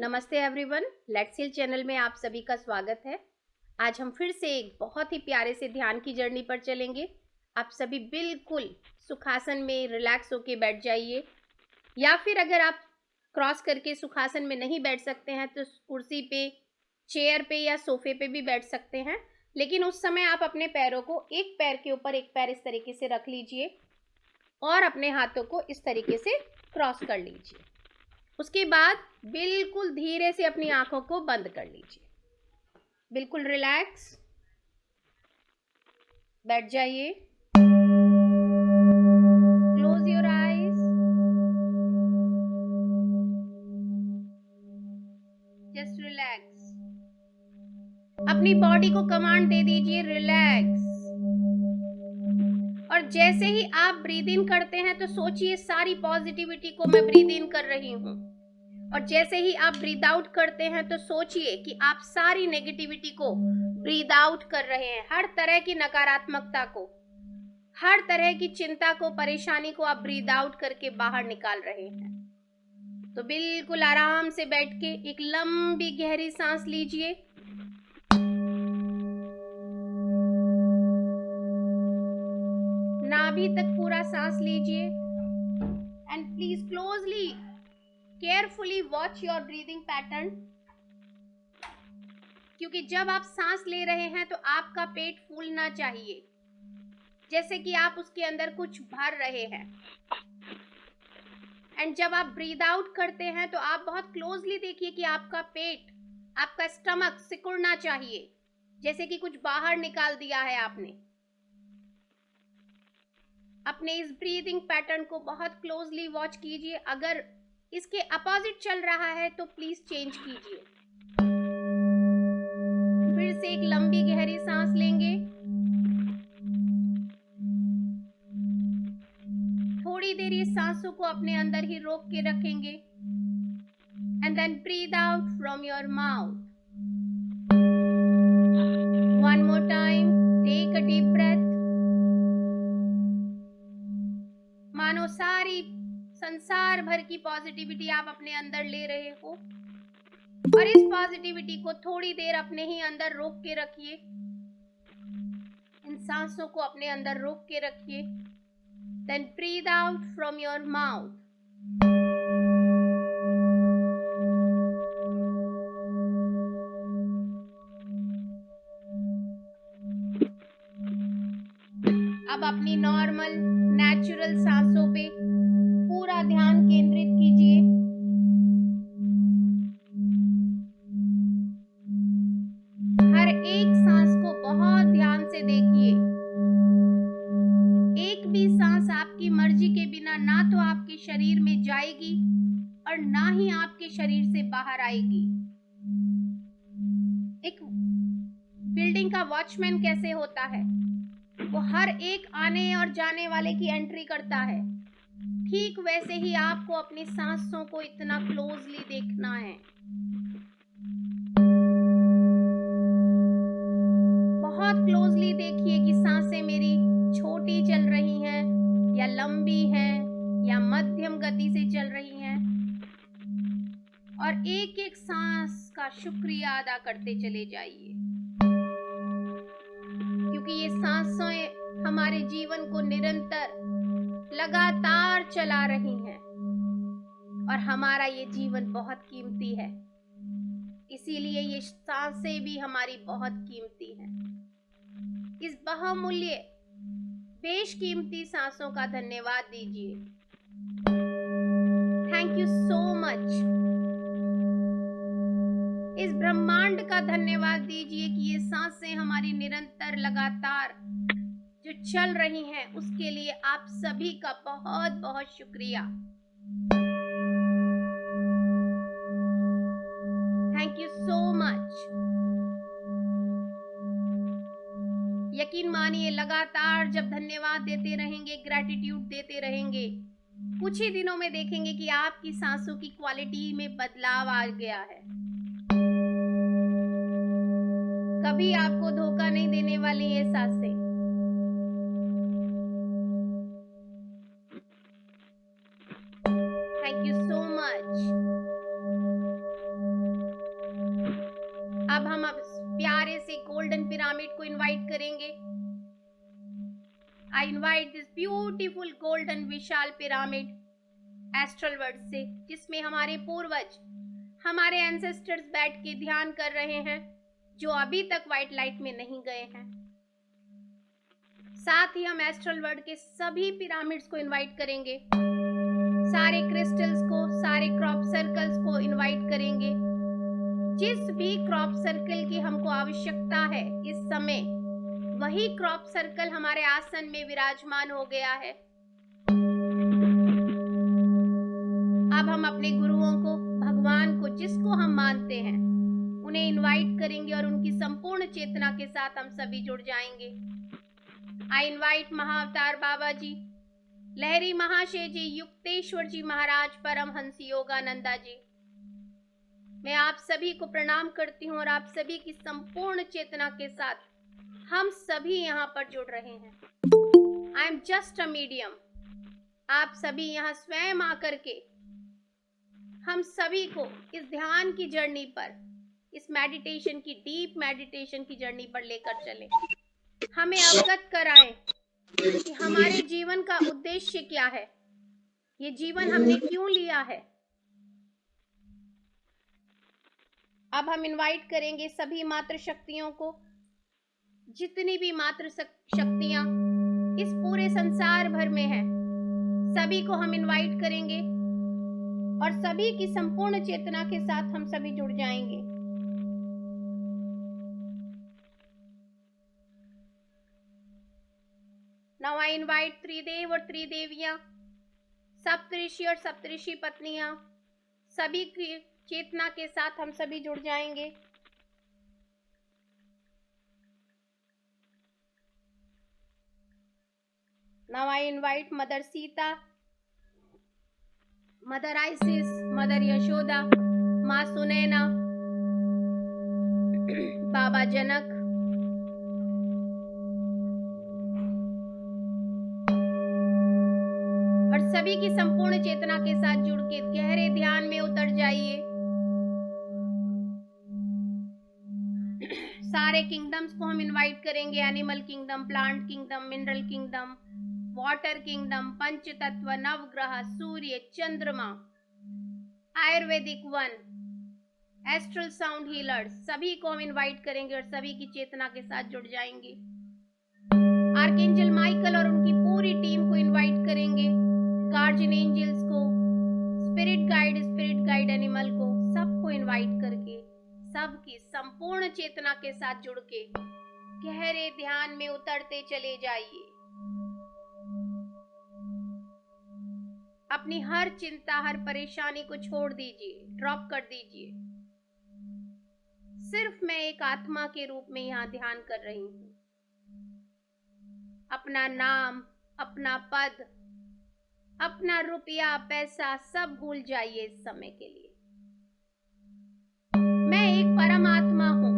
नमस्ते everyone, let's heal channel में आप सभी का स्वागत है। आज हम फिर से एक बहुत ही प्यारे से ध्यान की जर्नी पर चलेंगे। आप सभी बिल्कुल सुखासन में रिलैक्स होके बैठ जाइए, या फिर अगर आप क्रॉस करके सुखासन में नहीं बैठ सकते हैं तो कुर्सी पे, चेयर पे या सोफे पे भी बैठ सकते हैं। लेकिन उस समय आप अपने पैरों को एक पैर के ऊपर एक पैर इस तरीके से रख लीजिए और अपने हाथों को इस तरीके से क्रॉस कर लीजिए। उसके बाद बिल्कुल धीरे से अपनी आंखों को बंद कर लीजिए। बिल्कुल रिलैक्स बैठ जाइए। Close your eyes. Just relax. अपनी बॉडी को कमांड दे दीजिए रिलैक्स। और जैसे ही आप ब्रीद इन करते हैं तो सोचिए सारी पॉजिटिविटी को मैं ब्रीद इन कर रही हूं, और जैसे ही आप ब्रीद आउट करते हैं तो सोचिए कि आप सारी नेगेटिविटी को ब्रीद आउट कर रहे हैं। हर तरह की नकारात्मकता को, हर तरह की चिंता को, परेशानी को आप ब्रीद आउट करके बाहर निकाल रहे हैं। तो बिल्कुल आराम से बैठ के एक लंबी गहरी सांस लीजिए। नाभि तक पूरा सांस लीजिए and please closely carefully watch your breathing pattern. क्योंकि जब आप सांस ले रहे हैं तो आपका पेट फूलना चाहिए, जैसे कि आप उसके अंदर कुछ भर रहे हैं। एंड जब आप ब्रीद आउट करते हैं तो आप बहुत क्लोजली देखिए कि आपका पेट, आपका स्टमक सिकुड़ना चाहिए, जैसे कि कुछ बाहर निकाल दिया है आपने। अपने इस ब्रीदिंग पैटर्न को बहुत क्लोजली वॉच कीजिए। अगर इसके अपोजिट चल रहा है तो प्लीज चेंज कीजिए। फिर से एक लंबी गहरी सांस लेंगे। थोड़ी देर ये सांसों को अपने अंदर ही रोक के रखेंगे and then breathe out from your mouth. One more time, take a deep breath. मानो सारी संसार भर की पॉजिटिविटी आप अपने अंदर ले रहे हो, और इस पॉजिटिविटी को थोड़ी देर अपने ही अंदर रोक के रखिए। इन सांसों को अपने अंदर रोक के रखिए। Then breathe out from your mouth. अब अपनी नॉर्मल नेचुरल सांसों पे पूरा ध्यान केंद्रित कीजिए। हर एक सांस को बहुत ध्यान से देखिए। एक भी सांस आपकी मर्जी के बिना ना तो आपके शरीर में जाएगी और ना ही आपके शरीर से बाहर आएगी। एक बिल्डिंग का वॉचमैन कैसे होता है, वो हर एक आने और जाने वाले की एंट्री करता है, ठीक वैसे ही आपको अपनी सांसों को इतना क्लोजली देखना है। बहुत क्लोजली देखिए कि सांसें मेरी छोटी चल रही हैं या लंबी हैं या मध्यम गति से चल रही हैं, और एक एक सांस का शुक्रिया अदा करते चले जाइए। क्योंकि ये सांसें हमारे जीवन को निरंतर लगातार चला रही हैं, और हमारा ये जीवन बहुत कीमती है, इसीलिए ये सांसें भी हमारी बहुत कीमती हैं। इस बहुमूल्य बेशकीमती सांसों का धन्यवाद दीजिए। Thank you so much. इस ब्रह्मांड का धन्यवाद दीजिए कि ये सांसें हमारी निरंतर लगातार जो चल रही हैं, उसके लिए आप सभी का बहुत बहुत शुक्रिया। Thank you so much. यकीन मानिए, लगातार जब धन्यवाद देते रहेंगे, ग्रैटिट्यूड देते रहेंगे, कुछ ही दिनों में देखेंगे कि आपकी सांसों की क्वालिटी में बदलाव आ गया है। कभी आपको धोखा नहीं देने वाली ये सांसें। Thank you so much. I invite this beautiful golden Vishal pyramid astral world से, जिसमें हमारे पूर्वज, हमारे एंसेस्टर्स बैठ के ध्यान कर रहे हैं, जो अभी तक व्हाइट लाइट में नहीं गए हैं। साथ ही हम एस्ट्रल वर्ल्ड के सभी पिरामिड्स को इनवाइट करेंगे, सारे क्रिस्टल्स को, सारे क्रॉप सर्कल्स को इनवाइट करेंगे। जिस भी क्रॉप सर्कल की हमको आवश्यकता है इस समय, वही क्रॉप सर्कल हमारे आसन में विराजमान हो गया है। अब हम अपने गुरुओं को, भगवान को, जिसको हम मानते हैं, उन्हें इनवाइट करेंगे और उनकी संपूर्ण चेतना के साथ हम सभी जुड़ जाएंगे। आई इनवाइट महाअवतार बाबा जी, लहरी महाशय जी, युक्तेश्वर जी महाराज, परमहंस योगानंदा जी। मैं आप सभी को प्रणाम करती हूँ और आप सभी की संपूर्ण चेतना के साथ हम सभी यहाँ पर जुड़ रहे हैं। I am just a medium. आप सभी यहाँ स्वयं आकर के हम सभी को इस ध्यान की जर्नी पर, इस मेडिटेशन की, डीप मेडिटेशन की जर्नी पर लेकर चलें। हमें अवगत कराएं कि हमारे जीवन का उद्देश्य क्या है, ये जीवन हमने क्यों लिया है। अब हम इनवाइट करेंगे सभी मातृ शक्तियों को, जितनी भी मातृ शक्तियां इस पूरे संसार भर में है, सभी को हम इनवाइट करेंगे और सभी की संपूर्ण चेतना के साथ हम सभी जुड़ जाएंगे। Now I invite त्रिदेव और त्रिदेवियां, सप्तऋषि और सप्तऋषि पत्नियां, सभी की चेतना के साथ हम सभी जुड़ जाएंगे। Now I invite mother Sita, mother ISIS, mother Yashoda, माँ सुनैना, बाबा जनक, और सभी की संपूर्ण चेतना के साथ जुड़ के गहरे ध्यान में उतर जाइए। सारे किंगडम्स को हम इनवाइट करेंगे, animal kingdom, plant kingdom, mineral kingdom, water kingdom, पंच तत्व, नवग्रह, सूर्य, चंद्रमा, Ayurvedic one, astral sound healers, सभी को हम इनवाइट करेंगे और सभी की चेतना के साथ जुड़ जाएंगे। आर्कएंजल माइकल और उनकी पूरी टीम को इनवाइट करेंगे, गार्जियन एंजल्स को, स्पिरिट गाइड एनिमल को, सबको इनवाइट करके सबकी संपूर्ण चेतना के साथ जुड़ के गहरे ध्यान में उतरते चले जाइए। अपनी हर चिंता, हर परेशानी को छोड़ दीजिए, ड्रॉप कर दीजिए। सिर्फ मैं एक आत्मा के रूप में यहाँ ध्यान कर रही हूँ। अपना नाम, अपना पद, अपना रुपया, पैसा सब भूल जाइए इस समय के लिए। मैं एक परमात्मा हूँ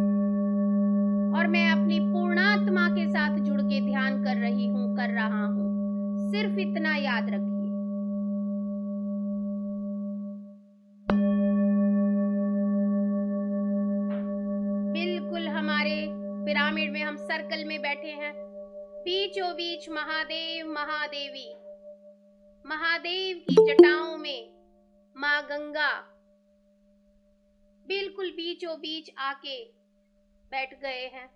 और मैं अपनी पूर्णात्मा के साथ जुड़ के ध्यान कर रही हूँ, कर रहा हूँ। सिर्फ इतना याद रखिए। बिल्कुल हमारे पिरामिड में हम सर्कल में बैठे हैं, बीचों बीच महादेव, महादेवी, महादेव की जटाओं में माँ गंगा बिल्कुल बीचों बीच आके बैठ गए हैं।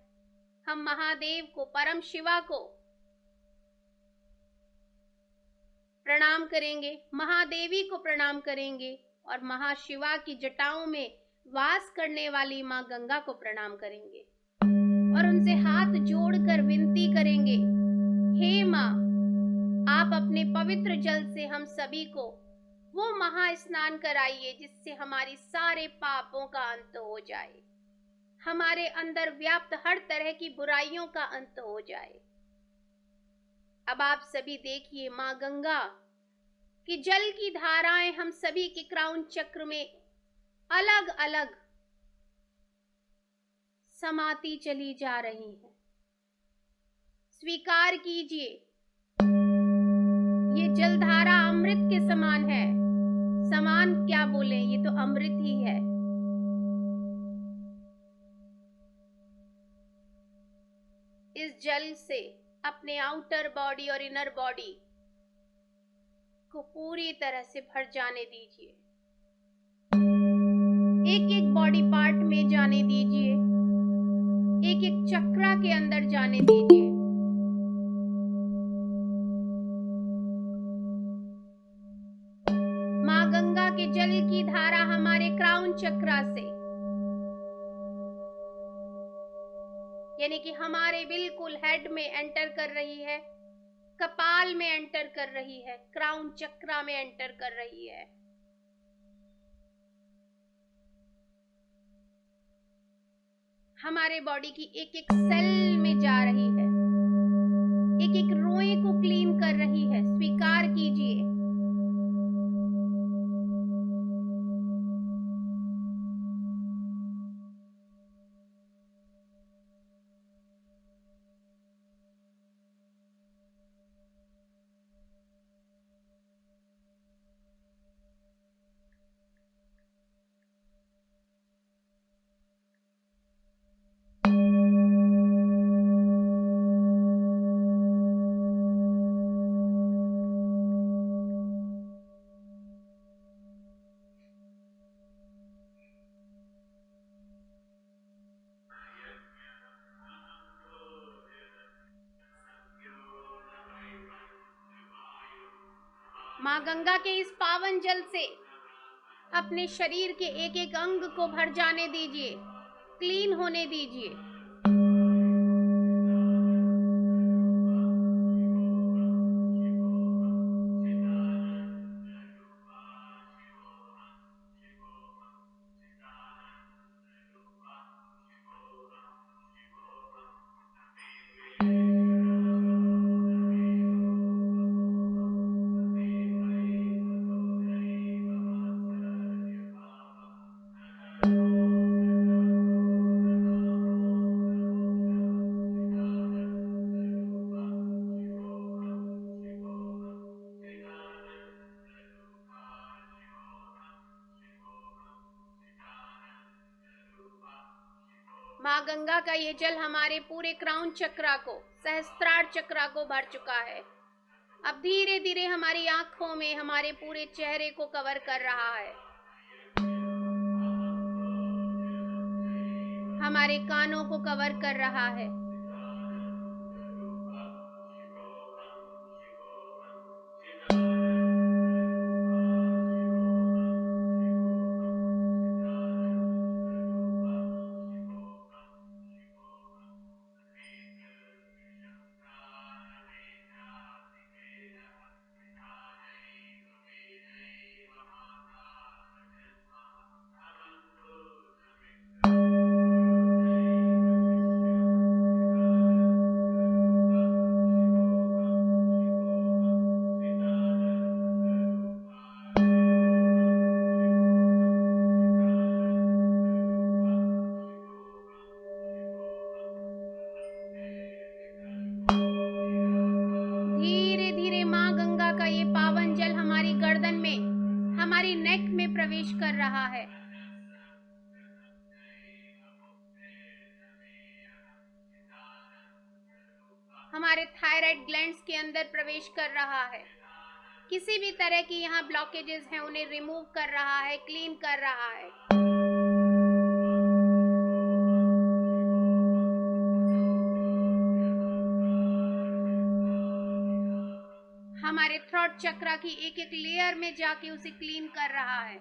हम महादेव को, परम शिवा को प्रणाम करेंगे, महादेवी को प्रणाम करेंगे और महाशिवा की जटाओं में वास करने वाली माँ गंगा को प्रणाम करेंगे और उनसे हाथ जोड़कर विनती करेंगे, हे माँ, आप अपने पवित्र जल से हम सभी को वो महा स्नान कराइए जिससे हमारी सारे पापों का अंत हो जाए, हमारे अंदर व्याप्त हर तरह की बुराइयों का अंत हो जाए। अब आप सभी देखिए, माँ गंगा की जल की धाराएं हम सभी के क्राउन चक्र में अलग अलग समाती चली जा रही हैं। स्वीकार कीजिए, ये जलधारा अमृत के समान है। समान क्या बोले, ये तो अमृत ही है। इस जल से अपने आउटर बॉडी और इनर बॉडी को पूरी तरह से भर जाने दीजिए। एक एक बॉडी पार्ट में जाने दीजिए, एक एक चक्रा के अंदर जाने दीजिए। माँ गंगा के जल की धारा हमारे क्राउन चक्रा से, यानी कि हमारे बिल्कुल हेड में एंटर कर रही है, कपाल में एंटर कर रही है, क्राउन चक्रा में एंटर कर रही है। हमारे बॉडी की एक एक सेल में जा रही है, एक एक रोए को क्लीन कर रही है। स्वीकार कीजिए। माँ गंगा के इस पावन जल से अपने शरीर के एक एक अंग को भर जाने दीजिए, क्लीन होने दीजिए। माँ गंगा का ये जल हमारे पूरे क्राउन चक्रा को, सहस्त्रार चक्रा को भर चुका है। अब धीरे धीरे हमारी आंखों में, हमारे पूरे चेहरे को कवर कर रहा है, हमारे कानों को कवर कर रहा है। धीरे धीरे माँ गंगा का ये पावन जल हमारी गर्दन में, हमारी नेक में प्रवेश कर रहा है। हमारे थायराइड ग्लैंड्स के अंदर प्रवेश कर रहा है। किसी भी तरह की यहाँ ब्लॉकेजेस हैं उन्हें रिमूव कर रहा है, क्लीन कर रहा है। हमारे थ्रोट चक्रा की एक एक लेयर में जाके उसे क्लीन कर रहा है।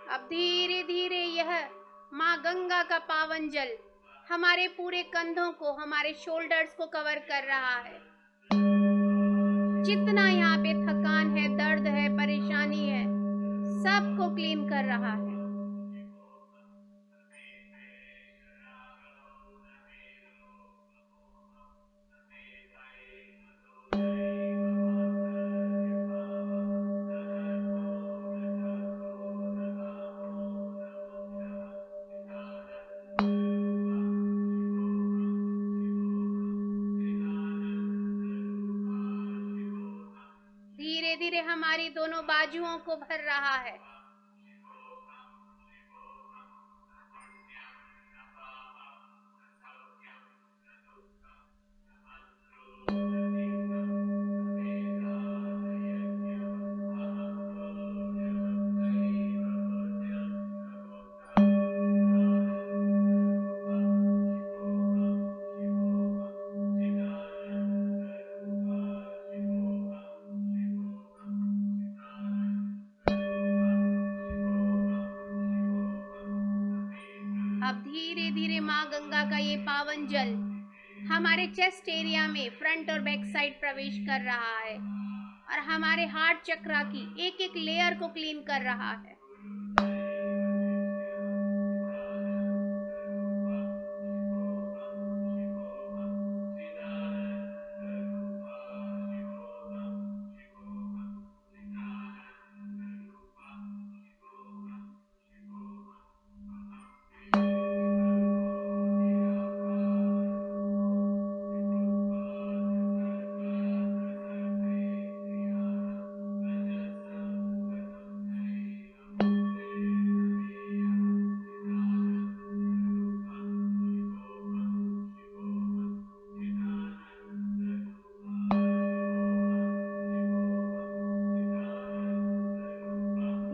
अब धीरे धीरे यह माँ गंगा का पावन जल हमारे पूरे कंधों को, हमारे शोल्डर्स को कवर कर रहा है। जितना यहाँ पे थकान है, दर्द है, परेशानी है, सबको क्लीन कर रहा है। धीरे धीरे हमारी दोनों बाजुओं को भर रहा है। अब धीरे धीरे माँ गंगा का ये पावन जल हमारे चेस्ट एरिया में फ्रंट और बैक साइड प्रवेश कर रहा है और हमारे हार्ट चक्रा की एक एक लेयर को क्लीन कर रहा है।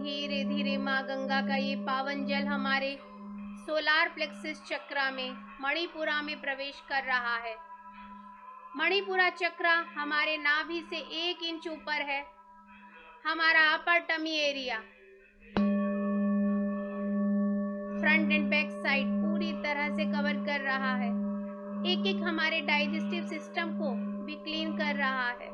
धीरे धीरे माँ गंगा का ये पावन जल हमारे सोलार प्लेक्सस चक्रा में मणिपुरा में प्रवेश कर रहा है। मणिपुरा चक्रा हमारे नाभि से 1 इंच ऊपर है। हमारा upper tummy area front and back side पूरी तरह से कवर कर रहा है। एक एक हमारे डाइजेस्टिव सिस्टम को भी क्लीन कर रहा है।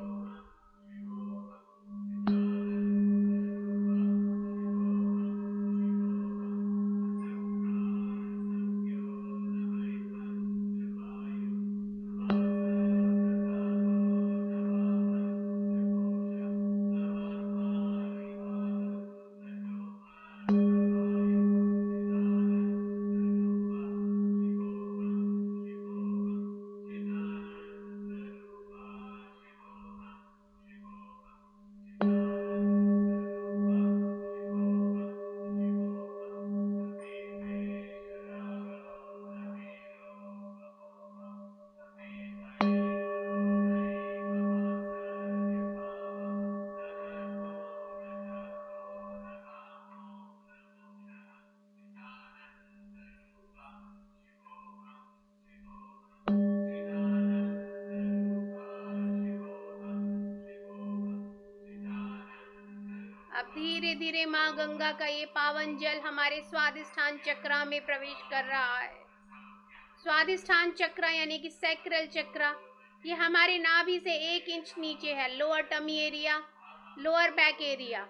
अब धीरे धीरे माँ गंगा का ये पावन जल हमारे स्वादिष्ठान चक्रा में प्रवेश कर रहा है। स्वादिष्ठान चक्रा यानी कि सैक्रल चक्रा, ये हमारे नाभि से 1 इंच नीचे है। Lower tummy area, lower back area.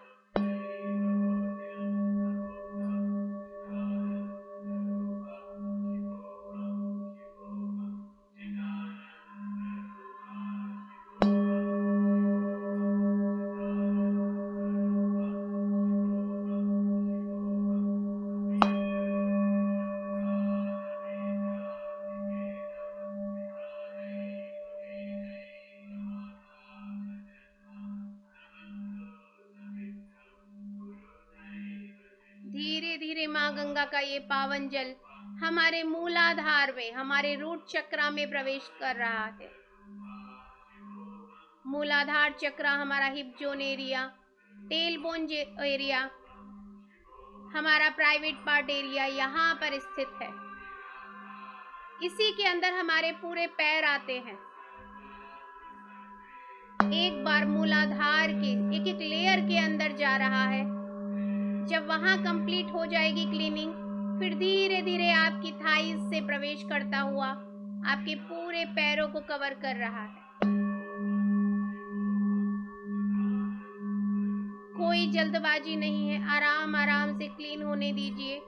धीरे धीरे माँ गंगा का ये पावन जल हमारे मूलाधार में, हमारे रूट चक्रा में प्रवेश कर रहा है। मूलाधार चक्रा हमारा hip zone area, tail bone area, हमारा प्राइवेट पार्ट एरिया यहाँ पर स्थित है। इसी के अंदर हमारे पूरे पैर आते हैं। एक बार मूलाधार के एक एक लेयर के अंदर जा रहा है। जब वहां कंप्लीट हो जाएगी क्लीनिंग, फिर धीरे धीरे आपकी थाइस से प्रवेश करता हुआ आपके पूरे पैरों को कवर कर रहा है। कोई जल्दबाजी नहीं है, आराम आराम से क्लीन होने दीजिए।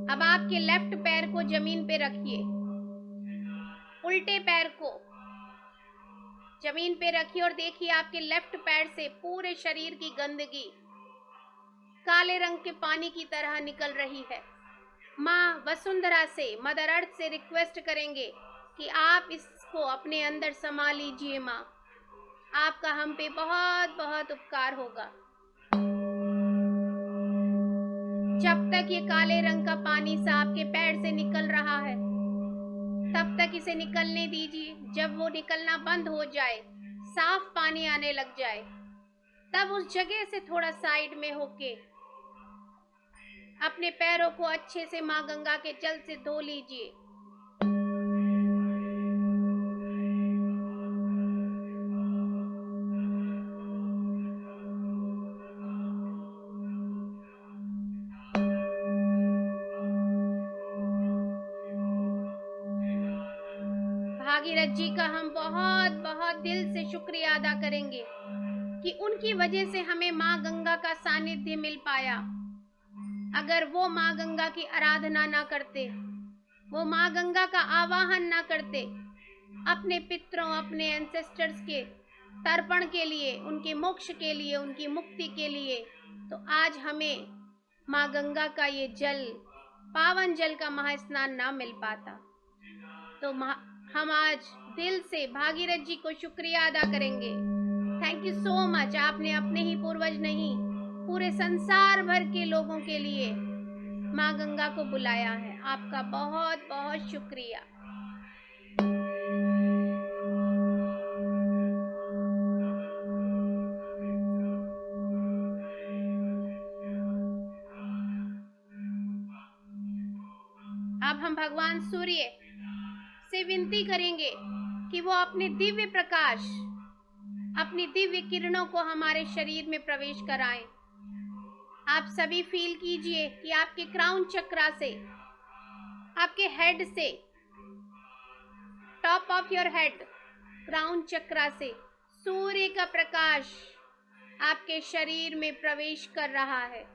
अब आपके लेफ्ट पैर को जमीन पे रखिए, उल्टे पैर को जमीन पे रखिए और देखिए आपके लेफ्ट पैर से पूरे शरीर की गंदगी काले रंग के पानी की तरह निकल रही है। माँ वसुंधरा से, मदर अर्थ से रिक्वेस्ट करेंगे कि आप इसको अपने अंदर समा लीजिए। माँ, आपका हम पे बहुत बहुत उपकार होगा। जब तक ये काले रंग का पानी से आपके पैर से निकल रहा है, तब तक इसे निकलने दीजिए। जब वो निकलना बंद हो जाए, साफ पानी आने लग जाए, तब उस जगह से थोड़ा साइड में होके अपने पैरों को अच्छे से माँ गंगा के जल से धो लीजिए। भागीरथ जी का हम बहुत बहुत दिल से शुक्रिया अदा करेंगे कि उनकी वजह से हमें माँ गंगा का सानिध्य मिल पाया। अगर वो माँ गंगा की आराधना ना करते, वो माँ गंगा का आवाहन ना करते, अपने पितरों, अपने एंसेस्टर्स के तर्पण के लिए, उनके मोक्ष के लिए, उनकी मुक्ति के लिए, तो आज हमें माँ गंगा का ये जल, पावन जल का महास्नान ना मिल पाता। तो हम आज दिल से भागीरथ जी को शुक्रिया अदा करेंगे। Thank you so much. आपने अपने ही पूर्वज नहीं, पूरे संसार भर के लोगों के लिए माँ गंगा को बुलाया है। आपका बहुत बहुत शुक्रिया। अब हम भगवान सूर्य से विनती करेंगे कि वो अपने दिव्य प्रकाश, अपनी दिव्य किरणों को हमारे शरीर में प्रवेश कराएं। आप सभी फील कीजिए कि आपके क्राउन चक्रा से, आपके हेड से, top of your head, crown chakra से सूर्य का प्रकाश आपके शरीर में प्रवेश कर रहा है।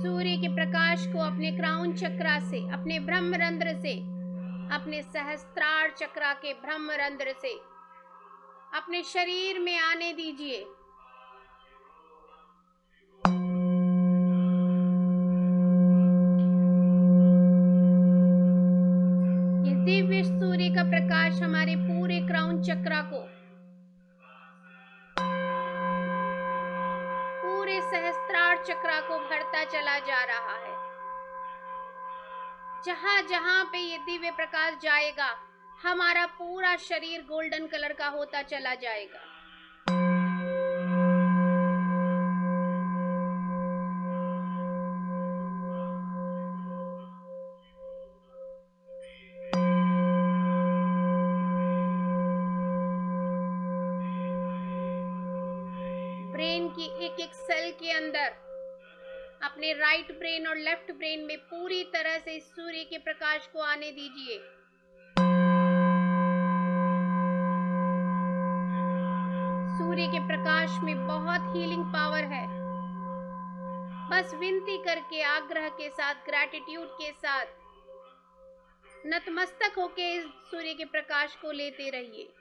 सूर्य के प्रकाश को अपने क्राउन चक्रा से, अपने ब्रह्मरंध्र से, अपने सहस्त्रार चक्रा के ब्रह्मरंध्र से अपने शरीर में आने दीजिए। ये दिव्य सूर्य का प्रकाश हमारे पूरे क्राउन चक्रा को, पूरे सहस्त्रार चक्रा को भरता चला जा रहा है। जहां जहां पे ये दिव्य प्रकाश जाएगा, हमारा पूरा शरीर गोल्डन कलर का होता चला जाएगा। ब्रेन की एक एक सेल के अंदर, अपने राइट ब्रेन और लेफ्ट ब्रेन में पूरी तरह से इस सूर्य के प्रकाश को आने दीजिए। सूर्य के प्रकाश में बहुत हीलिंग पावर है। बस विनती करके, आग्रह के साथ, ग्रैटिट्यूड के साथ नतमस्तक होके इस सूर्य के प्रकाश को लेते रहिए।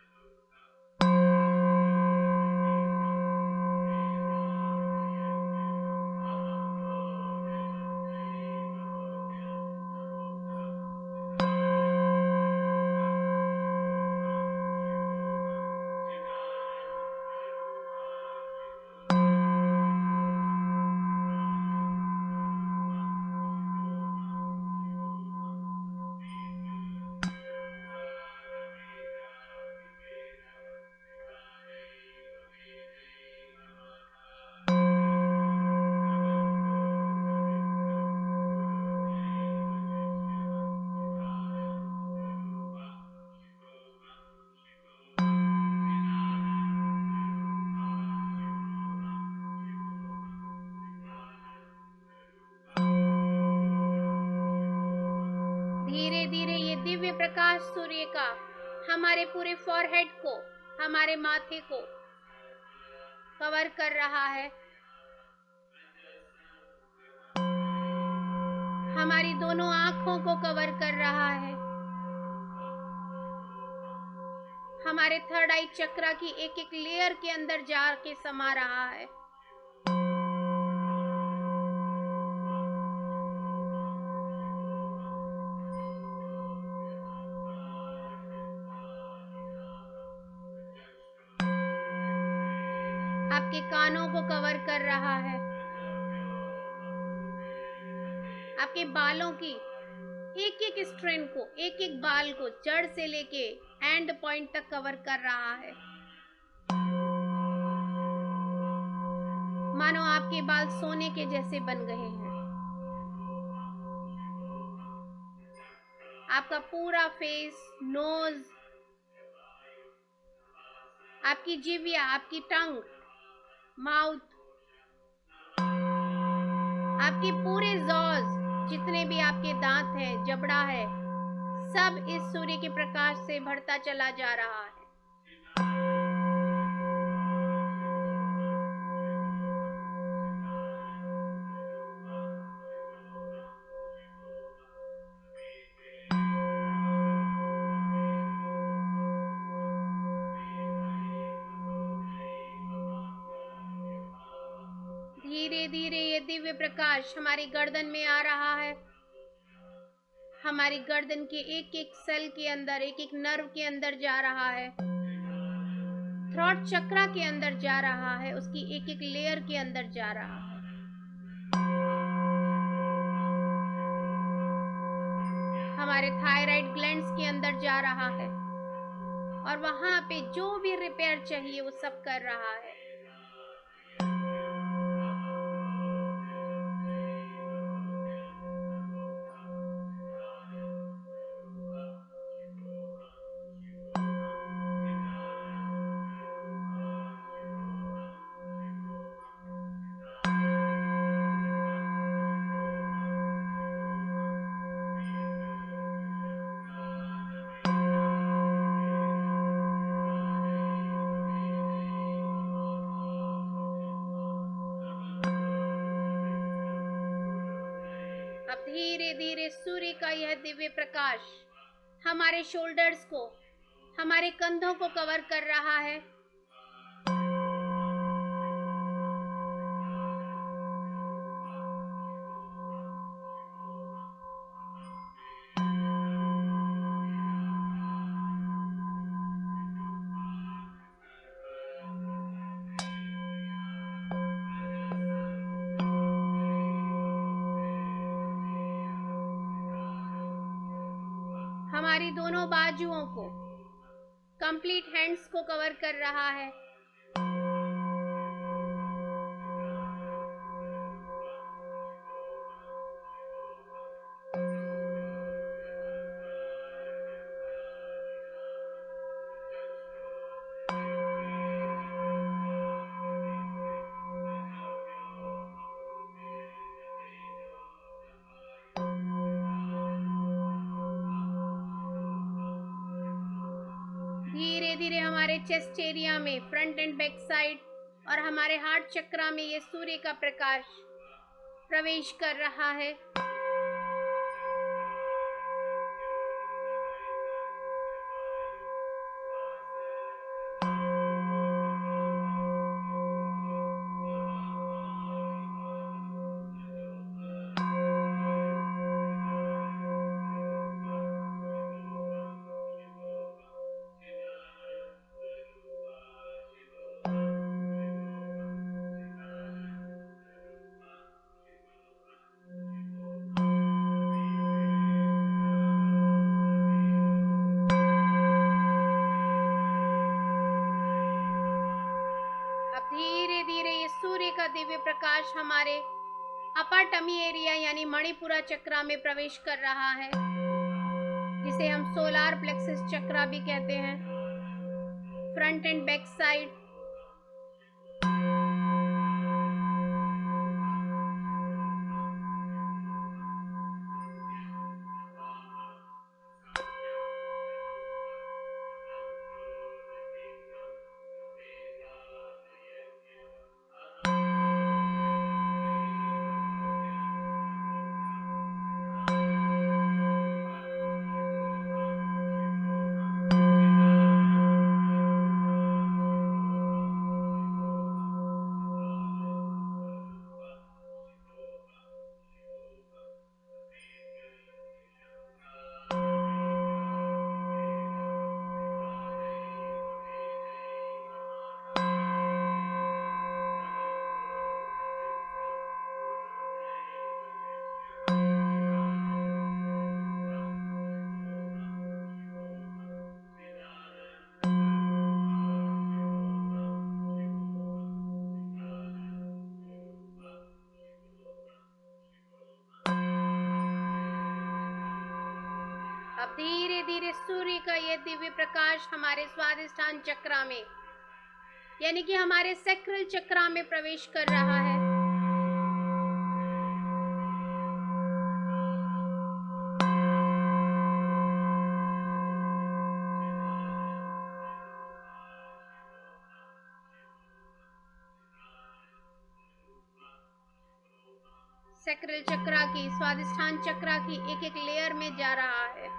प्रकाश सूर्य का हमारे पूरे फॉरहेड को, हमारे माथे को कवर कर रहा है। हमारी दोनों आंखों को कवर कर रहा है। हमारे थर्ड आई चक्रा की एक एक लेयर के अंदर जाके समा रहा है। आपके कानों को कवर कर रहा है। आपके बालों की एक एक स्ट्रैंड को, एक एक बाल को जड़ से लेके एंड पॉइंट तक कवर कर रहा है। मानो आपके बाल सोने के जैसे बन गए हैं। आपका पूरा फेस, नोज, आपकी जिह्वा, आपकी टंग, माउथ, आपके पूरे जॉज, जितने भी आपके दांत हैं, जबड़ा है, सब इस सूर्य के प्रकाश से बढ़ता चला जा रहा है। धीरे धीरे ये दिव्य प्रकाश हमारी गर्दन में आ रहा है। हमारी गर्दन के एक एक सेल के अंदर, एक एक नर्व के अंदर जा रहा है। थ्रोट चक्रा के अंदर जा रहा है, उसकी एक एक लेयर के अंदर जा रहा है। हमारे थायराइड ग्लैंड्स के अंदर जा रहा है और वहां पे जो भी रिपेयर चाहिए वो सब कर रहा है। अब धीरे धीरे सूर्य का यह दिव्य प्रकाश हमारे शोल्डर्स को, हमारे कंधों को कवर कर रहा है। हमारी दोनों बाजुओं को, कंप्लीट हैंड्स को कवर कर रहा है। धीरे धीरे हमारे चेस्ट एरिया में, फ्रंट एंड बैक साइड और हमारे हार्ट चक्रा में ये सूर्य का प्रकाश प्रवेश कर रहा है। धीरे धीरे ये सूर्य का दिव्य प्रकाश हमारे अपर टमी एरिया यानी मणिपुरा चक्रा में प्रवेश कर रहा है, जिसे हम सोलार प्लेक्सस चक्रा भी कहते हैं। फ्रंट एंड बैक साइड, अब धीरे धीरे सूर्य का यह दिव्य प्रकाश हमारे स्वादिष्ठान चक्रा में यानी कि हमारे सैक्रल चक्रा में प्रवेश कर रहा है। सैक्रल चक्रा की, स्वादिष्ठान चक्रा की एक एक लेयर में जा रहा है।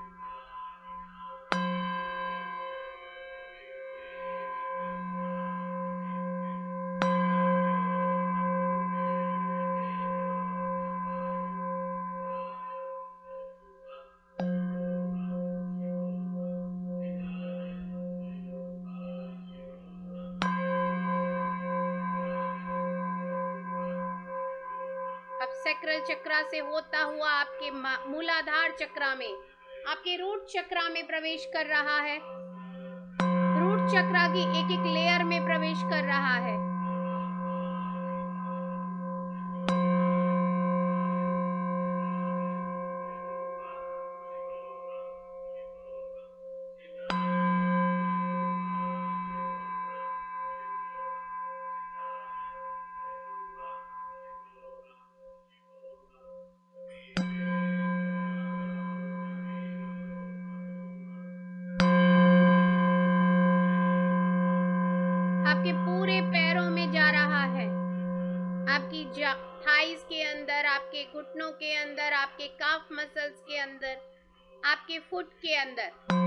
अब सैक्रल चक्रा से होता हुआ आपके मूलाधार चक्रा में, आपके रूट चक्रा में प्रवेश कर रहा है। रूट चक्रा की एक एक लेयर में प्रवेश कर रहा है। आपके पूरे पैरों में जा रहा है, आपकी थाइस के अंदर, आपके घुटनों के अंदर, आपके काफ मसल्स के अंदर, आपके फुट के अंदर।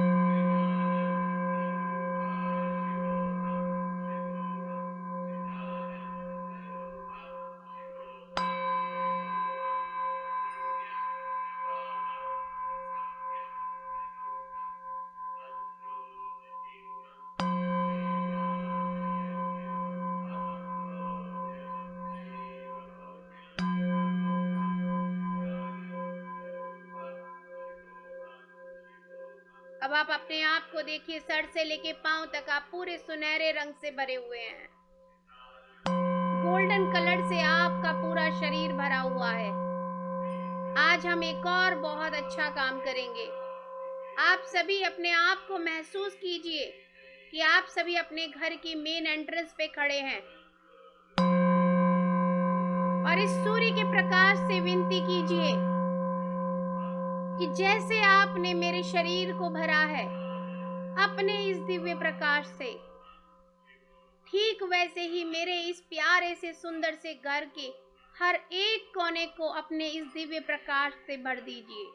अब आप अपने आप को देखिए, सर से लेके पांव तक आप पूरे सुनहरे रंग से भरे हुए हैं। गोल्डन कलर से आपका पूरा शरीर भरा हुआ है। आज हम एक और बहुत अच्छा काम करेंगे। आप सभी अपने आप को महसूस कीजिए कि आप सभी अपने घर की मेन एंट्रेंस पे खड़े हैं और इस सूर्य के प्रकाश से विनती कीजिए कि जैसे आपने मेरे शरीर को भरा है अपने इस दिव्य प्रकाश से, ठीक वैसे ही मेरे इस प्यारे से सुंदर से घर के हर एक कोने को अपने इस दिव्य प्रकाश से भर दीजिए।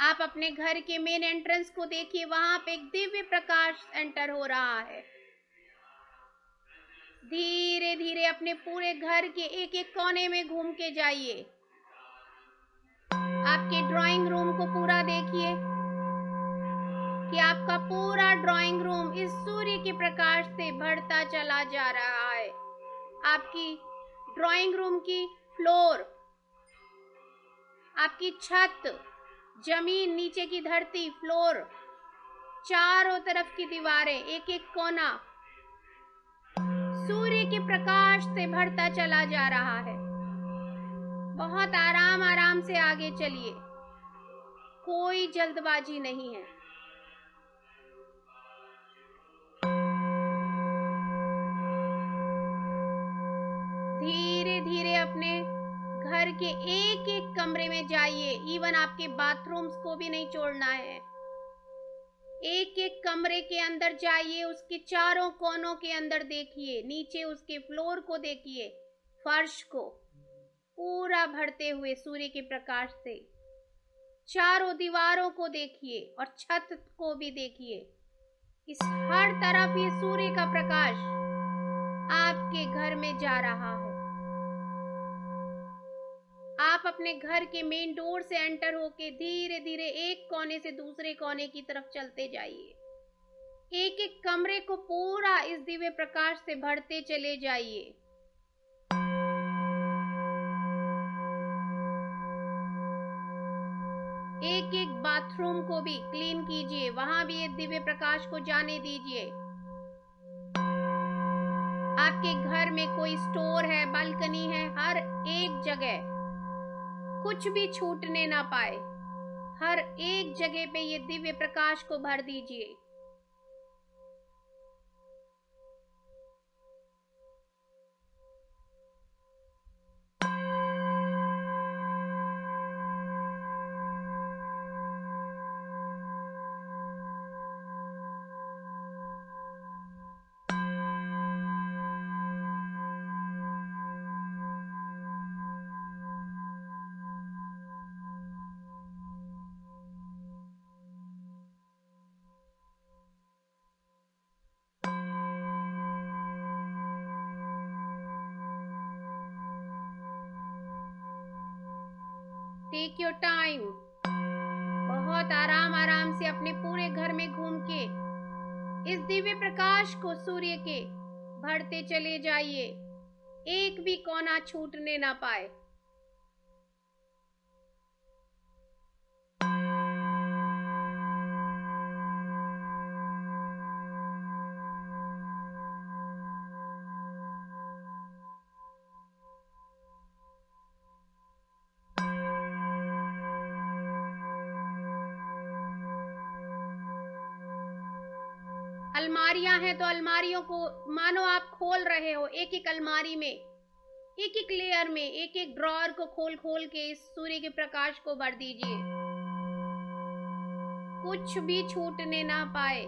आप अपने घर के मेन एंट्रेंस को देखिए, वहां पे एक दिव्य प्रकाश एंटर हो रहा है। धीरे धीरे अपने पूरे घर के एक एक कोने में घूम के जाइए। आपके ड्राइंग रूम को पूरा देखिए कि आपका पूरा ड्राइंग रूम इस सूर्य के प्रकाश से बढ़ता चला जा रहा है। आपकी ड्राइंग रूम की फ्लोर, आपकी छत, जमीन, नीचे की धरती, फ्लोर, चारों तरफ की दीवारें, एक एक कोना सूर्य के प्रकाश से बढ़ता चला जा रहा है। बहुत आराम आराम से आगे चलिए, कोई जल्दबाजी नहीं है। धीरे धीरे अपने घर के एक एक कमरे में जाइए। इवन आपके बाथरूम्स को भी नहीं छोड़ना है। एक एक कमरे के अंदर जाइए, उसके चारों कोनों के अंदर देखिए, नीचे उसके फ्लोर को देखिए, फर्श को पूरा भरते हुए सूर्य के प्रकाश से, चारों दीवारों को देखिए और छत को भी देखिए। इस हर तरफ ये सूर्य का प्रकाश आपके घर में जा रहा है। आप अपने घर के मेन डोर से एंटर होके धीरे धीरे एक कोने से दूसरे कोने की तरफ चलते जाइए। एक एक कमरे को पूरा इस दिव्य प्रकाश से भरते चले जाइए। एक एक बाथरूम को भी क्लीन कीजिए, वहां भी ये दिव्य प्रकाश को जाने दीजिए। आपके घर में कोई स्टोर है, बालकनी है, हर एक जगह कुछ भी छूटने ना पाए, हर एक जगह पे ये दिव्य प्रकाश को भर दीजिए। Take your time. बहुत आराम आराम से अपने पूरे घर में घूम के इस दिव्य प्रकाश को सूर्य के भरते चले जाइए, एक भी कोना छूटने ना पाए। अलमारियां हैं तो अलमारियों को मानो आप खोल रहे हो, एक एक अलमारी में, एक एक लेयर में, एक एक ड्रॉअर को खोल खोल के इस सूर्य के प्रकाश को भर दीजिए, कुछ भी छूटने ना पाए।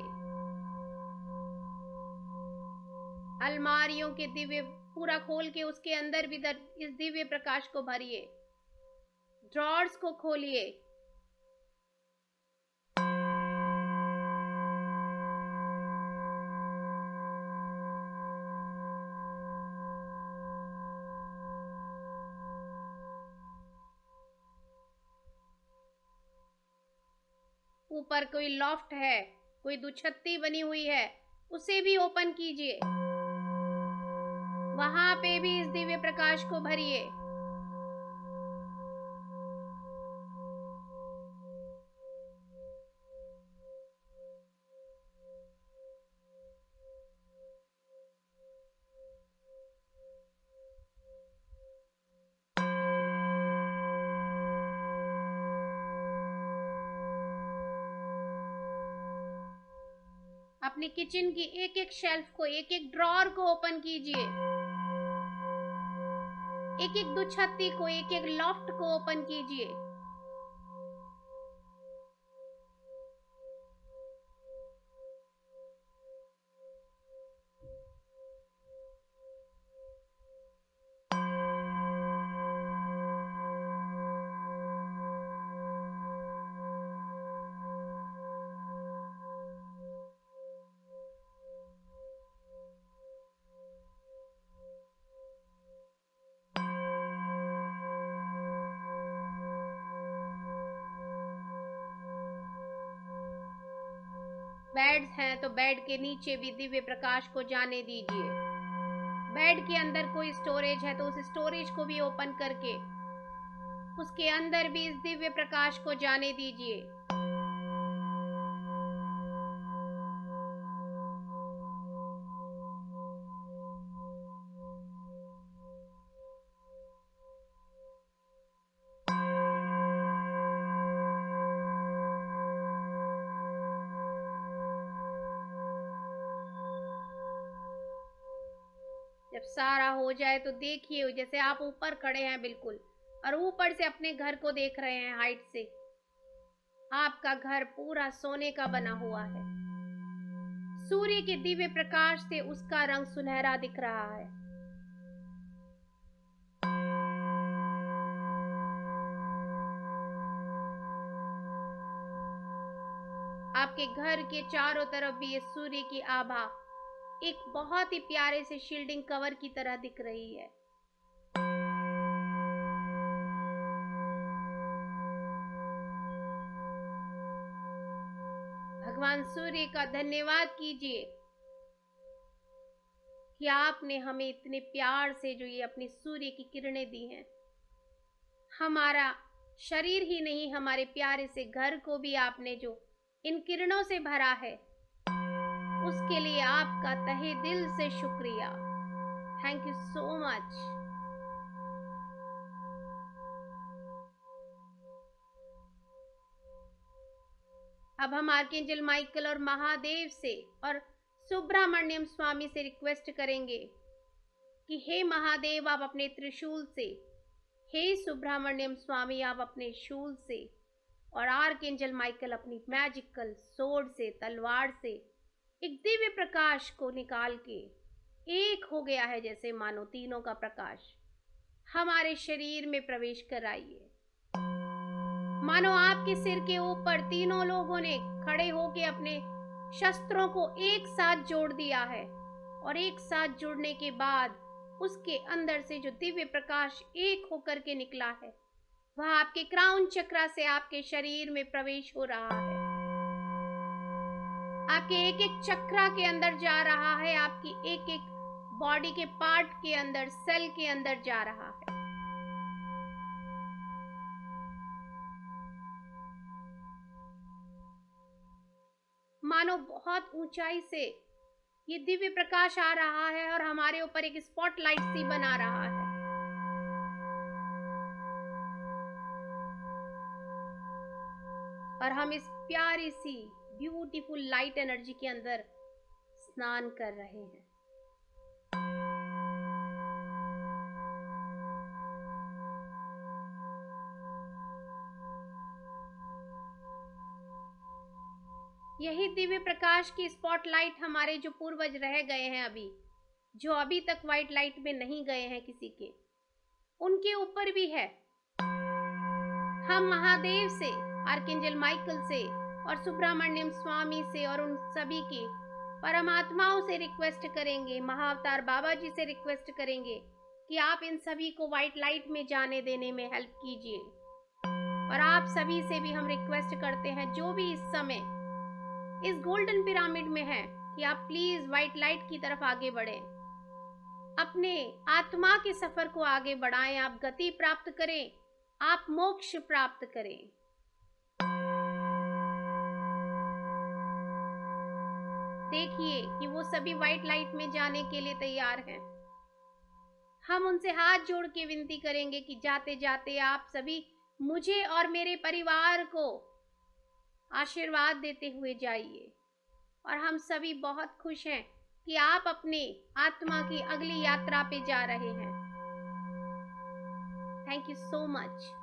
अलमारियों के दिव्य पूरा खोल के उसके अंदर भी इस दिव्य प्रकाश को भरिए, ड्रॉअर्स को खोलिए। ऊपर कोई लॉफ्ट है, कोई दुछत्ती बनी हुई है, उसे भी ओपन कीजिए, वहां पे भी इस दिव्य प्रकाश को भरिए। अपनी किचन की एक एक शेल्फ को, एक एक ड्रॉअर को ओपन कीजिए, एक एक दुछत्ती को, एक एक लॉफ्ट को ओपन कीजिए। बेड्स हैं तो बेड के नीचे भी दिव्य प्रकाश को जाने दीजिए। बेड के अंदर कोई स्टोरेज है तो उस स्टोरेज को भी ओपन करके उसके अंदर भी इस दिव्य प्रकाश को जाने दीजिए। जब सारा हो जाए तो देखिए जैसे आप ऊपर खड़े हैं बिल्कुल, और ऊपर से अपने घर को देख रहे हैं हाइट से। आपका घर पूरा सोने का बना हुआ है, सूर्य के दिव्य प्रकाश से उसका रंग सुनहरा दिख रहा है। आपके घर के चारों तरफ भी ये सूर्य की आभा एक बहुत ही प्यारे से शील्डिंग कवर की तरह दिख रही है। भगवान सूर्य का धन्यवाद कीजिए कि आपने हमें इतने प्यार से जो ये अपनी सूर्य की किरणें दी हैं। हमारा शरीर ही नहीं, हमारे प्यारे से घर को भी आपने जो इन किरणों से भरा है, उसके लिए आपका तहे दिल से शुक्रिया। Thank you so much. अब हम आर्कएंजल माइकल और महादेव से और सुब्रमण्यम स्वामी से रिक्वेस्ट करेंगे कि हे महादेव आप अपने त्रिशूल से, हे सुब्रमण्यम स्वामी आप अपने शूल से, और आर्कएंजल माइकल अपनी मैजिकल सोर्ड से, तलवार से एक दिव्य प्रकाश को निकाल के एक हो गया है, जैसे मानो तीनों का प्रकाश हमारे शरीर में प्रवेश कराइए। मानो आपके सिर के ऊपर तीनों लोगों ने खड़े होके अपने शस्त्रों को एक साथ जोड़ दिया है, और एक साथ जुड़ने के बाद उसके अंदर से जो दिव्य प्रकाश एक होकर के निकला है वह आपके क्राउन चक्रा से आपके शरीर में प्रवेश हो रहा है, आपके एक एक चक्रा के अंदर जा रहा है, आपकी एक एक बॉडी के पार्ट के अंदर, सेल के अंदर जा रहा है। मानो बहुत ऊंचाई से ये दिव्य प्रकाश आ रहा है और हमारे ऊपर एक स्पॉटलाइट सी बना रहा है। और हम इस प्यारी सी ब्यूटीफुल लाइट एनर्जी के अंदर स्नान कर रहे हैं। यही दिव्य प्रकाश की स्पॉटलाइट हमारे जो पूर्वज रह गए हैं, अभी जो अभी तक व्हाइट लाइट में नहीं गए हैं किसी के, उनके ऊपर भी है। हम महादेव से, आर्कएंजल माइकल से और सुब्रमण्यम स्वामी से और उन सभी की परमात्माओं से रिक्वेस्ट करेंगे, महाअवतार बाबा जी से रिक्वेस्ट करेंगे कि आप इन सभी को व्हाइट लाइट में जाने देने में हेल्प कीजिए। और आप सभी से भी हम रिक्वेस्ट करते हैं जो भी इस समय इस गोल्डन पिरामिड में है कि आप प्लीज व्हाइट लाइट की तरफ आगे बढ़ें, अपने आत्मा के सफर को आगे बढ़ाएं, आप गति प्राप्त करें, आप मोक्ष प्राप्त करें। देखिए कि वो सभी व्हाइट लाइट में जाने के लिए तैयार हैं। हम उनसे हाथ जोड़ के विनती करेंगे कि जाते जाते आप सभी मुझे और मेरे परिवार को आशीर्वाद देते हुए जाइए। और हम सभी बहुत खुश हैं कि आप अपने आत्मा की अगली यात्रा पे जा रहे हैं। Thank you so much.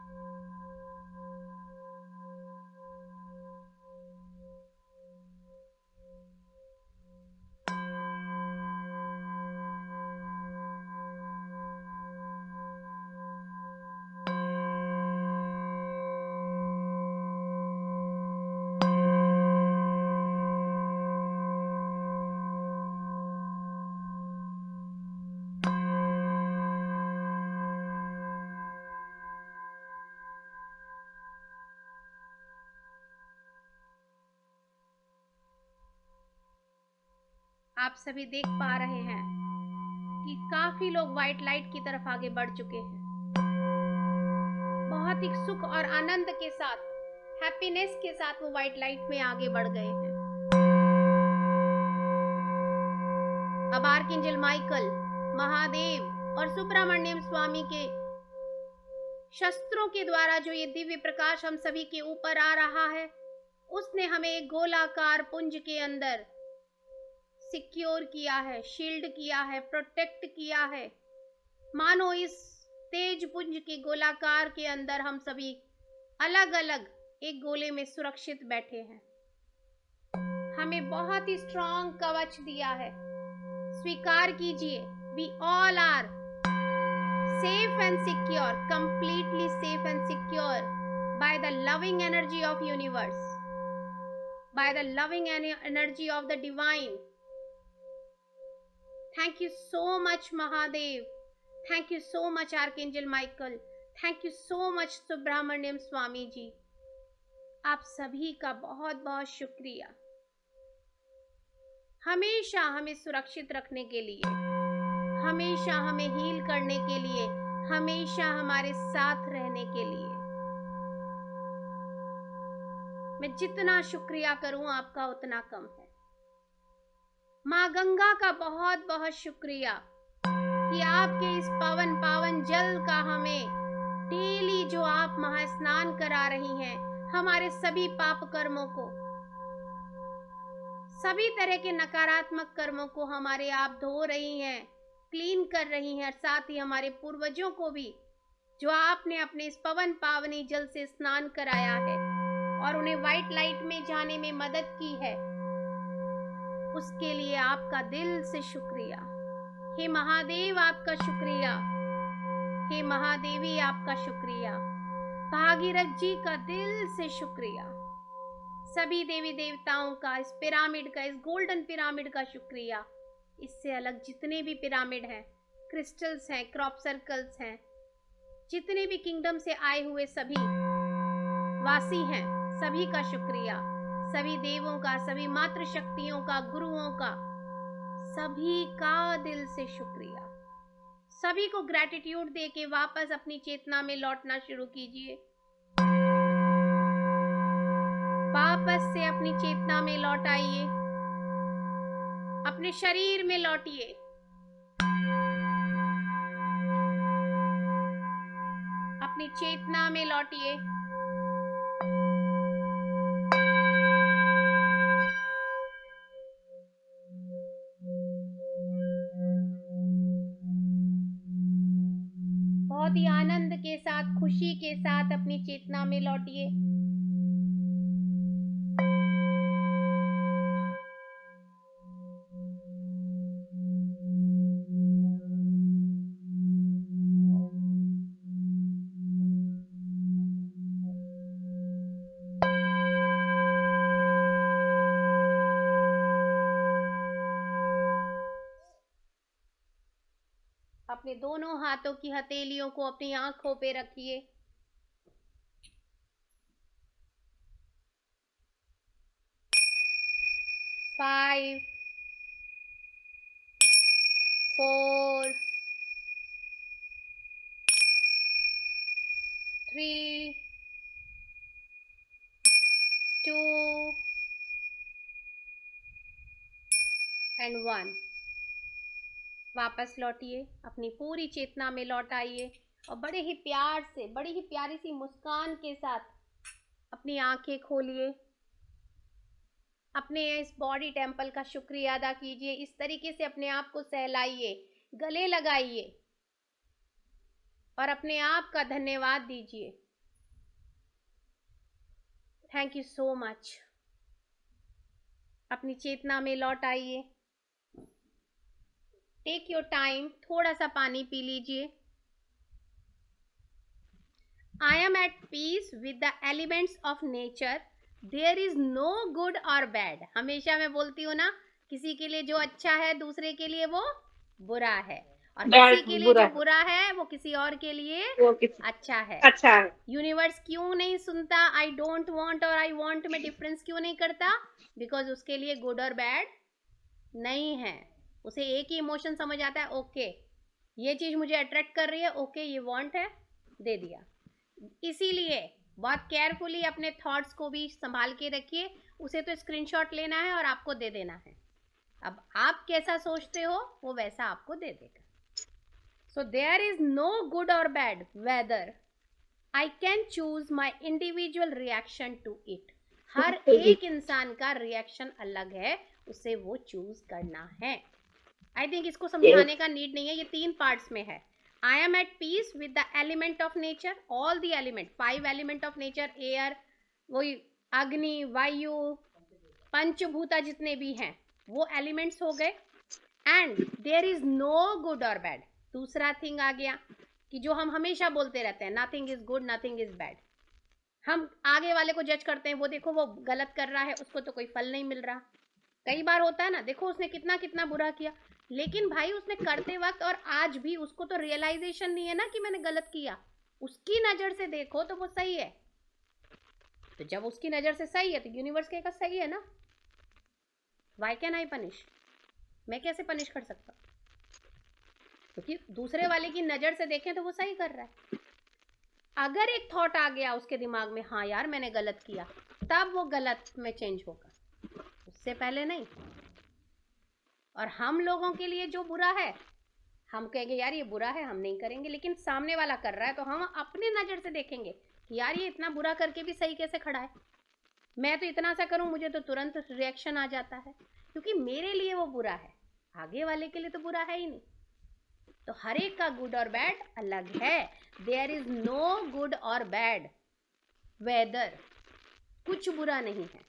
आप सभी देख पा रहे हैं कि काफी लोग व्हाइट लाइट की तरफ आगे बढ़ चुके हैं। बहुत ही सुख और आनंद के साथ, हैप्पीनेस के साथ वो व्हाइट लाइट में आगे बढ़ गए हैं। अब आर्कएंजल माइकल, महादेव और सुब्रमण्यम स्वामी के शस्त्रों के द्वारा जो ये दिव्य प्रकाश हम सभी के ऊपर आ रहा है, उसने हमें एक गोलाकार पुंज के अंदर सिक्योर किया है, शील्ड किया है, प्रोटेक्ट किया है। मानो इस तेज पुंज के गोलाकार के अंदर हम सभी अलग अलग एक गोले में सुरक्षित बैठे हैं। हमें बहुत ही स्ट्रॉन्ग कवच दिया है। स्वीकार कीजिए, we all are safe and secure, completely safe and secure by the loving energy of universe, by the loving energy of the divine. Thank you so much Mahadev, thank you so much Archangel Michael, thank you so much Subramanian Swamy ji. आप सभी का बहुत बहुत शुक्रिया, हमेशा हमें सुरक्षित रखने के लिए, हमेशा हमें हील करने के लिए, हमेशा हमारे साथ रहने के लिए। मैं जितना शुक्रिया करूं आपका उतना कम है। माँ गंगा का बहुत बहुत शुक्रिया कि आपके इस पावन पावन जल का हमें डेली जो आप महास्नान करा रही हैं, हमारे सभी पाप कर्मों को सभी तरह के नकारात्मक कर्मों को हमारे आप धो रही हैं, क्लीन कर रही हैं, और साथ ही हमारे पूर्वजों को भी जो आपने अपने इस पवन पावनी जल से स्नान कराया है और उन्हें व्हाइट लाइट में जाने में मदद की है, उसके लिए आपका दिल से शुक्रिया। हे महादेव आपका शुक्रिया, हे महादेवी आपका शुक्रिया, भागीरथ जी का दिल से शुक्रिया, सभी देवी देवताओं का, इस पिरामिड का, इस गोल्डन पिरामिड का शुक्रिया। इससे अलग जितने भी पिरामिड हैं, क्रिस्टल्स हैं, क्रॉप सर्कल्स हैं, जितने भी किंगडम से आए हुए सभी वासी हैं, सभी का शुक्रिया, सभी देवों का, सभी मातृ शक्तियों का, गुरुओं का, सभी का दिल से शुक्रिया। सभी को ग्रैटिट्यूड दे के वापस अपनी चेतना में लौटना शुरू कीजिए। वापस से अपनी चेतना में लौट आइए, अपने शरीर में लौटिए। अपनी चेतना में लौटिए। बहुत ही आनंद के साथ, खुशी के साथ अपनी चेतना में लौटिए। अपने दोनों हाथों की हथेलियों को अपनी आंखों पे रखिए। Five, 4, 3, 2 and 1। वापस लौटिए, अपनी पूरी चेतना में लौट आइए और बड़े ही प्यार से, बड़ी ही प्यारी सी मुस्कान के साथ अपनी आंखें खोलिए। अपने इस बॉडी टेम्पल का शुक्रिया अदा कीजिए। इस तरीके से अपने आप को सहलाइए, गले लगाइए और अपने आप का धन्यवाद दीजिए। Thank you so much. अपनी चेतना में लौट आइए। टेक योर टाइम, थोड़ा सा पानी पी लीजिए। I am at peace with the elements of nature. There is no good or bad. हमेशा मैं बोलती हूँ ना, किसी के लिए जो अच्छा है दूसरे के लिए वो बुरा है, और किसी के लिए जो बुरा है वो किसी और के लिए अच्छा है। अच्छा है। यूनिवर्स क्यों नहीं सुनता आई डोंट वांट और आई वांट में डिफरेंस क्यों नहीं करता? बिकॉज उसके लिए गुड और बैड नहीं है। उसे एक ही इमोशन समझ आता है, ओके ये चीज मुझे अट्रैक्ट कर रही है, ओके ये वांट है, दे दिया। इसीलिए बहुत केयरफुली अपने थॉट्स को भी संभाल के रखिए। उसे तो स्क्रीनशॉट लेना है और आपको दे देना है। अब आप कैसा सोचते हो वो वैसा आपको दे देगा। So there is no good और bad, whether I can choose my individual reaction to it. हर एक इंसान का रिएक्शन अलग है, उसे वो चूज करना है। आई थिंक इसको समझाने का नीड नहीं है, ये 3 पार्ट्स में है। I am at peace with the element of nature, all the element, 5 element of nature, air, वही अग्नि, वायु, पंचभूता जितने भी हैं वो एलिमेंट्स हो गए। And there is no good और बैड। दूसरा थिंग आ गया कि जो हम हमेशा बोलते रहते हैं, nothing is good, nothing is bad. हम आगे वाले को जज करते हैं, वो देखो वो गलत कर रहा है, उसको तो कोई फल नहीं मिल रहा। कई बार होता है ना, देखो उसने कितना कितना बुरा किया, लेकिन भाई उसने करते वक्त और आज भी उसको तो रियलाइजेशन नहीं है ना कि मैंने गलत किया। उसकी नजर से देखो तो वो सही है। तो जब उसकी नजर से सही है तो यूनिवर्स कहेगा सही है ना। Why can I punish? मैं कैसे पनिश कर सकता? क्योंकि दूसरे वाले की नजर से देखें तो वो सही कर रहा है। अगर एक थॉट आ गया उसके दिमाग में, हाँ यार मैंने गलत किया, तब वो गलत में चेंज होगा, उससे पहले नहीं। और हम लोगों के लिए जो बुरा है, हम कहेंगे यार ये बुरा है, हम नहीं करेंगे। लेकिन सामने वाला कर रहा है तो हम अपने नज़र से देखेंगे कि यार ये इतना बुरा करके भी सही कैसे खड़ा है। मैं तो इतना सा करूं मुझे तो तुरंत रिएक्शन आ जाता है। क्योंकि मेरे लिए वो बुरा है, आगे वाले के लिए तो बुरा है ही नहीं। तो हर एक का गुड और बैड अलग है। देयर इज नो गुड और बैड वेदर, कुछ बुरा नहीं है।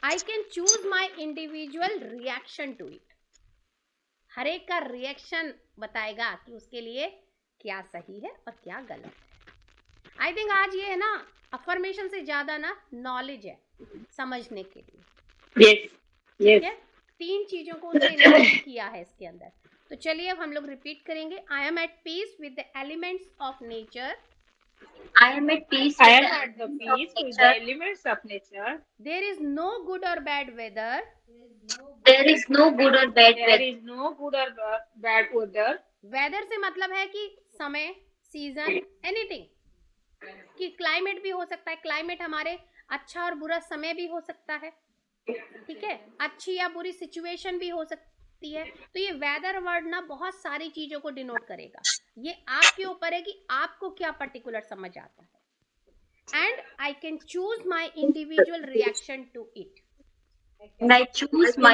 I can choose my individual reaction to it, हर एक का रिएक्शन बताएगा कि उसके लिए क्या सही है और क्या गलत है। आई थिंक आज ये है ना, अफर्मेशन से ज्यादा ना नॉलेज है समझने के लिए। ठीक है, 3 चीजों को उसने इन्वॉल्व किया है इसके अंदर। तो चलिए अब हम लोग रिपीट करेंगे। I am at peace with the elements of nature. I am at peace I with am the at the elements of peace with the nature. elements of nature. There is no good और bad weather. There is no good or bad There weather. is no good or bad weather. Weather से मतलब है कि समय, season, anything, कि climate भी हो सकता है। क्लाइमेट हमारे अच्छा और बुरा समय भी हो सकता है, ठीक है, अच्छी या बुरी सिचुएशन भी हो सकती है। तो ये वेदर वर्ड ना बहुत सारी चीजों को डिनोट करेगा। ये आपके ऊपर है कि आपको क्या पर्टिकुलर समझ आता है। And I can choose my individual reaction to it. And I choose my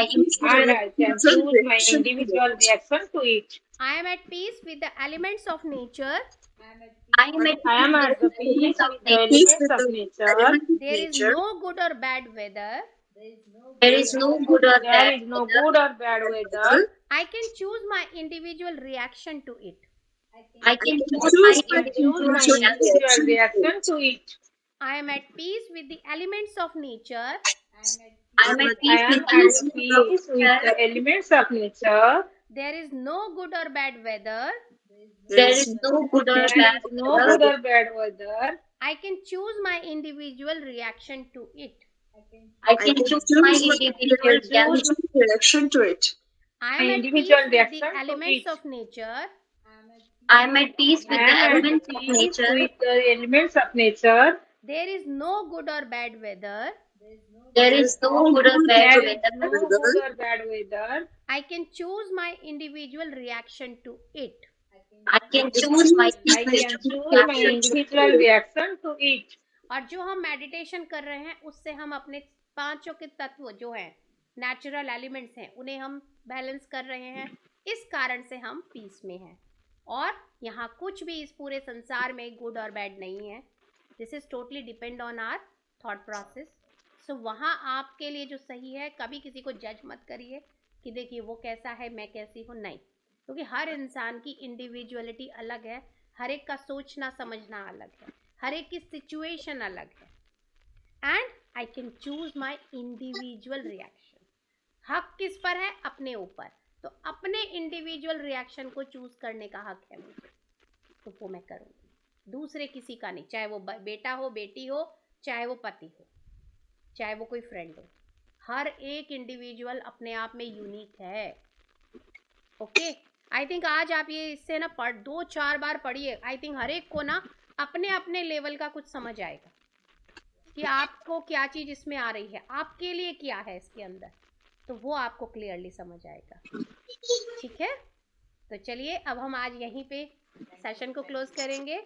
And I can choose my individual individual reaction to it. I am at peace with the elements of nature. I am at I am at the peace peace of with the nature. elements of nature. There is no good और bad weather. There is no good or There bad is no weather. good or bad weather. I can choose my individual reaction to it. I can choose my I can choose my individual individual reaction. reaction to it. I am at peace with the elements of nature. I am at I peace am with at the the peace with the elements of nature. There is no good or bad weather. There is no good or There bad is no good weather. or bad weather. I can choose my individual reaction to it. I can choose my individual reaction to it. I My am at peace individual with the reaction to elements it. of nature. I am at peace I with the am at elements of peace nature. with the elements of nature. There is no good or bad weather. There is no good or bad There is weather. no good or bad weather. I can choose my individual reaction to it. I can choose my I can individual choose my reaction. individual reaction to it. और जो हम meditation कर रहे हैं उससे हम अपने पांचों के तत्व जो हैं, नेचुरल एलिमेंट्स हैं, उन्हें हम बैलेंस कर रहे हैं। इस कारण से हम पीस में हैं। और यहाँ कुछ भी इस पूरे संसार में गुड और बैड नहीं है। This is totally depend on our thought process. So वहाँ आपके लिए जो सही है, कभी किसी को जज मत करिए कि देखिए वो कैसा है, मैं कैसी हूँ, नहीं। क्योंकि हर इंसान की इंडिविजुअलिटी अलग है, हर एक का सोचना समझना अलग है, हर एक की सिचुएशन अलग है। And I can choose my individual reaction. हक किस पर है? अपने ऊपर। तो अपने इंडिविजुअल रिएक्शन को चूज करने का हक है मुझे, तो वो मैं करूँगी, दूसरे किसी का नहीं। चाहे वो बेटा हो, बेटी हो, चाहे वो पति हो, चाहे वो कोई फ्रेंड हो, हर एक इंडिविजुअल अपने आप में यूनिक है। ओके, आई थिंक आज आप ये इससे ना 2-4 बार पढ़िए। आई थिंक हर एक को ना अपने अपने लेवल का कुछ समझ आएगा कि आपको क्या चीज़ इसमें आ रही है, आपके लिए क्या है इसके अंदर, तो वो आपको क्लियरली समझ आएगा। ठीक है, तो चलिए अब हम आज यहीं पे सेशन को क्लोज करेंगे।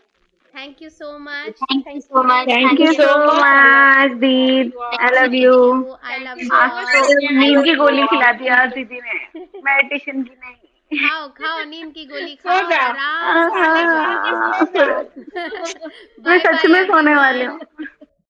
Thank you so much. Thank you so much. Thank you so much, Deep. I love you. I love आज तो यू। नींद की गोली खिला दी आज दीदी ने, मेडिटेशन की नहीं। खाओ खाओ, नींद की गोली सो खाओ, जा। आराम से सो जाओ। मैं बाय सच बाय में सोने वाली एवरीवन। हूँ।